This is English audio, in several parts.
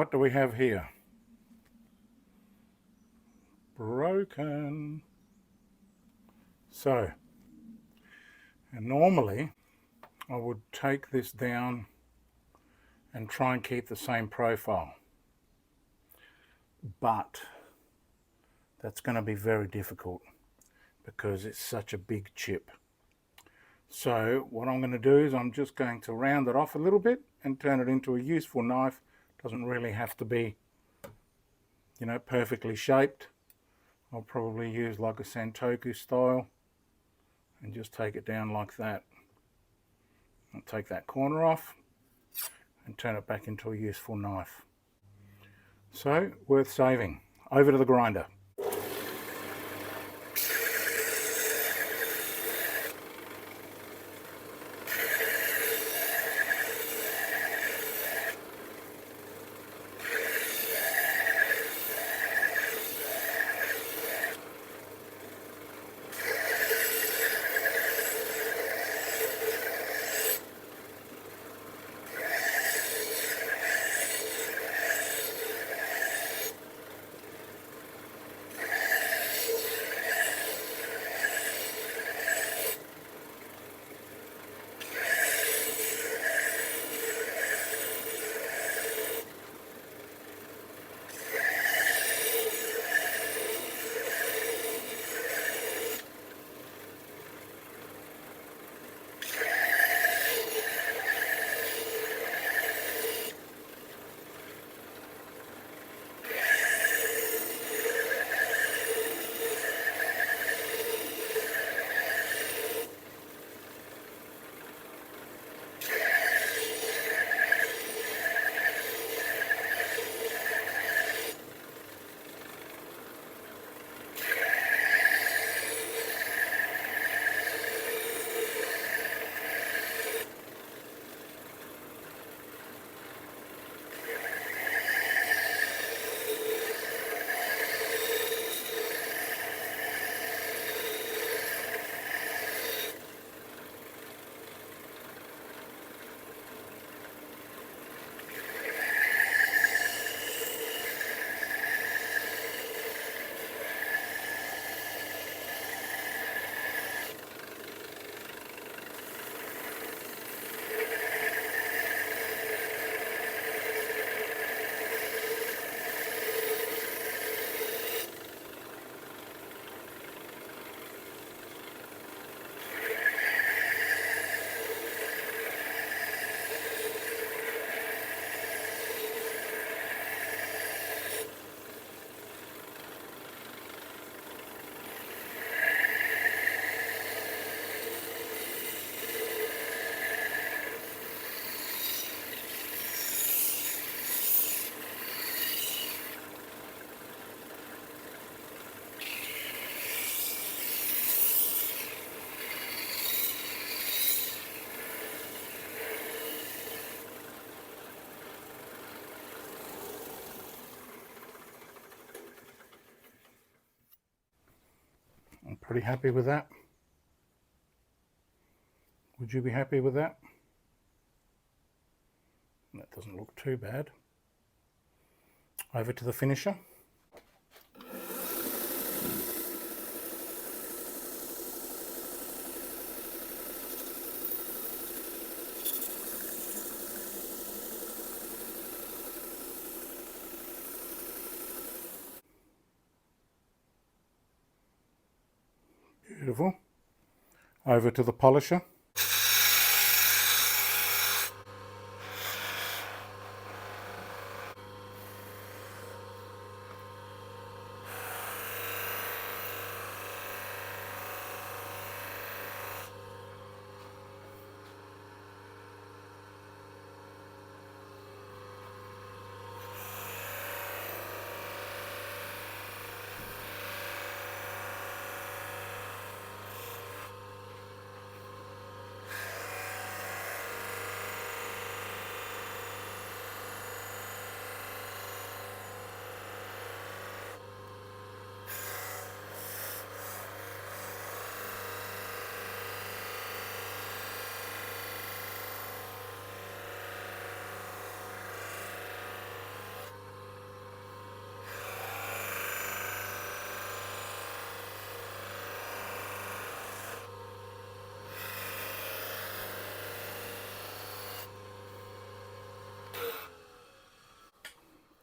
what do we have here? Broken. So, and normally I would take this down and try and keep the same profile, but that's going to be very difficult because it's such a big chip. So what I'm going to do is I'm just going to round it off a little bit and turn it into a useful knife. Doesn't really have to be, you know, perfectly shaped. I'll probably use like a Santoku style and just take it down like that. I'll take that corner off and turn it back into a useful knife. So, worth saving. Over to the grinder. I'm pretty happy with that. Would you be happy with that? That doesn't look too bad. Over to the finisher. Beautiful. Over to the polisher.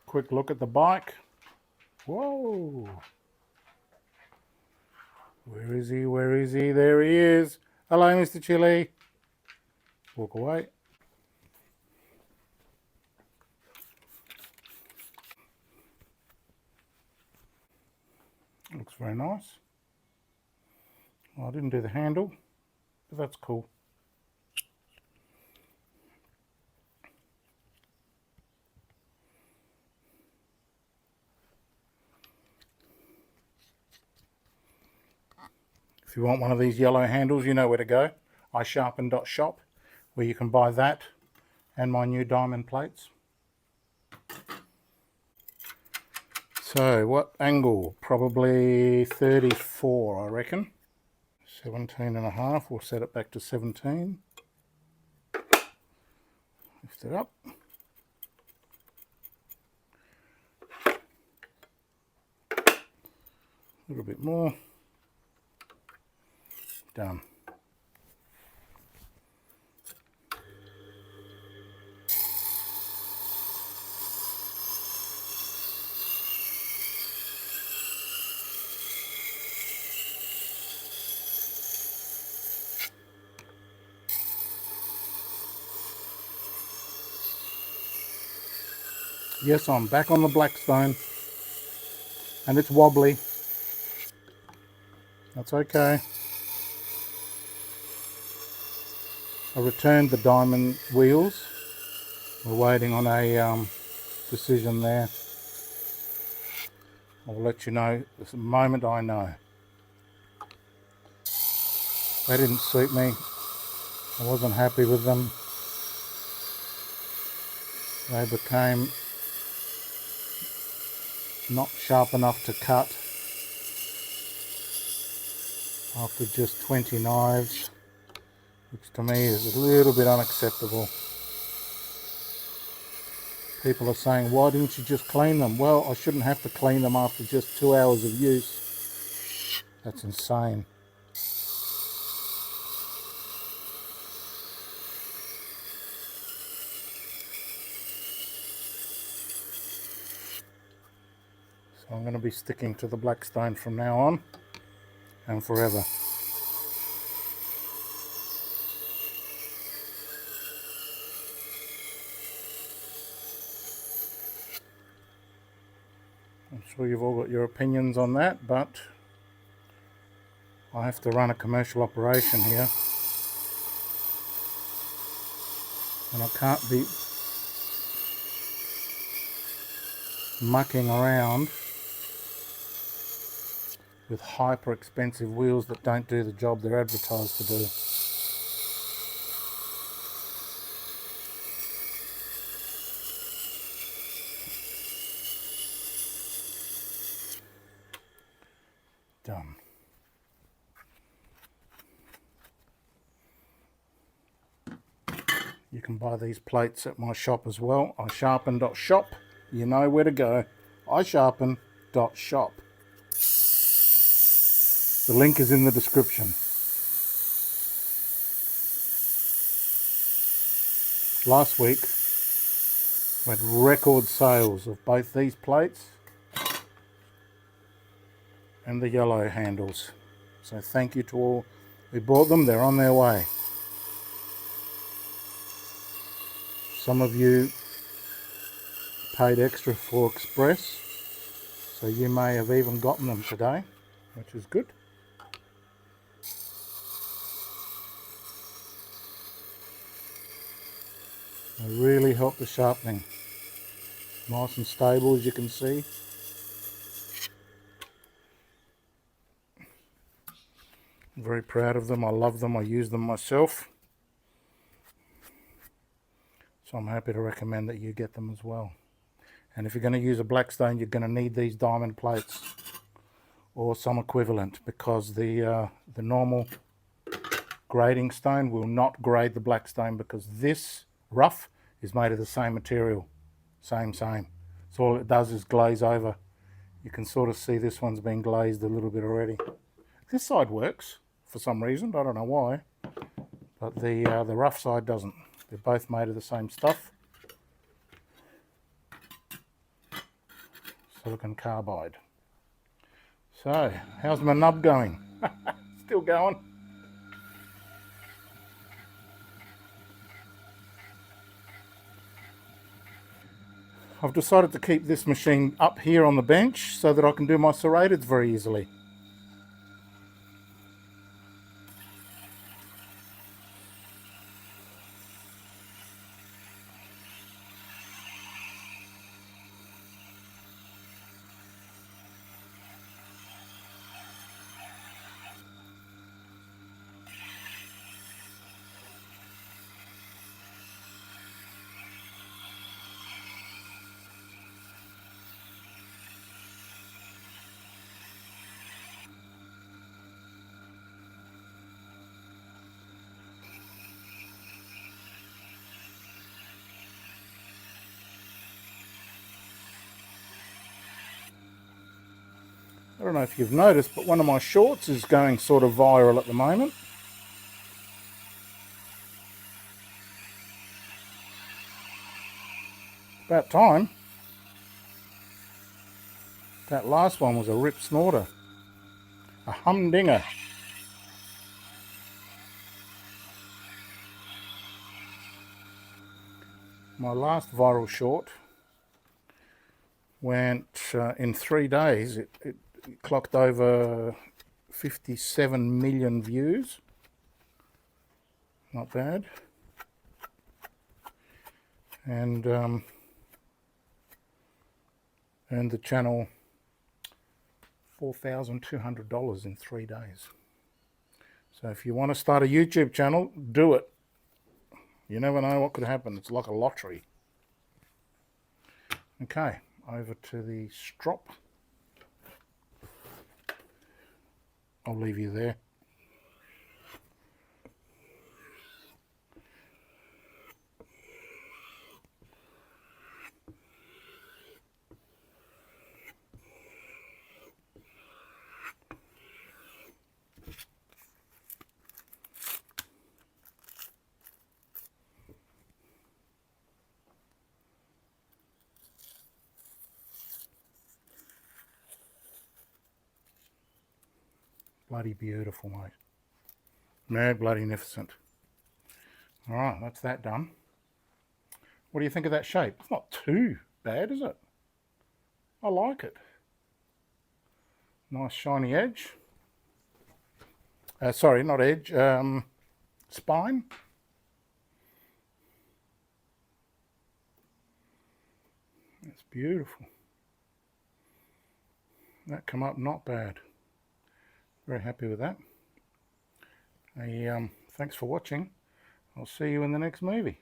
Quick look at the bike. Whoa. Where is he? Where is he? There he is. Hello, Mr. Chili. Walk away. Looks very nice. Well, I didn't do the handle, but that's cool. If you want one of these yellow handles, you know where to go. iSharpen.shop, where you can buy that and my new diamond plates. So what angle? Probably 34, I reckon. 17.5, we'll set it back to 17. Lift it up. A little bit more. Done. Yes, I'm back on the Blackstone, and it's wobbly. That's okay. I returned the diamond wheels. We're waiting on a decision there. I'll let you know the moment I know. They didn't suit me. I wasn't happy with them. They became not sharp enough to cut after just 20 knives, which to me is a little bit unacceptable. People are saying, why didn't you just clean them? Well, I shouldn't have to clean them after just 2 hours of use. That's insane. So I'm going to be sticking to the Blackstone from now on and forever. I'm sure you've all got your opinions on that, but I have to run a commercial operation here, and I can't be mucking around with hyper expensive wheels that don't do the job they're advertised to do. Done. You can buy these plates at my shop as well, iSharpen.shop. You know where to go, iSharpen.shop. The link is in the description. Last week, we had record sales of both these plates and the yellow handles. So thank you to all who bought them. They're on their way. Some of you paid extra for express, so you may have even gotten them today, which is good. They really help the sharpening. Nice and stable, as you can see. I'm very proud of them. I love them. I use them myself. So I'm happy to recommend that you get them as well. And if you're going to use a Blackstone, you're going to need these diamond plates or some equivalent, because the normal grading stone will not grade the Blackstone, because this rough is made of the same material. Same. So all it does is glaze over. You can sort of see this one's been glazed a little bit already. This side works for some reason, I don't know why, but the rough side doesn't. They're both made of the same stuff. silicon carbide. So, how's my nub going? Still going. I've decided to keep this machine up here on the bench so that I can do my serrateds very easily. I don't know if you've noticed, but one of my shorts is going sort of viral at the moment. About time. That last one was a rip snorter. A humdinger. My last viral short went in 3 days. It clocked over 57 million views. Not bad. And earned the channel $4,200 in 3 days. So if you want to start a YouTube channel, do it. You never know what could happen. It's like a lottery. Okay, over to the strop. I'll leave you there. Bloody beautiful, mate. Mad bloody magnificent. Alright, that's that done. What do you think of that shape? It's not too bad, is it? I like it. Nice shiny edge. Sorry, not edge. Spine. It's beautiful. That come up not bad. Very happy with that. Thanks for watching. I'll see you in the next movie.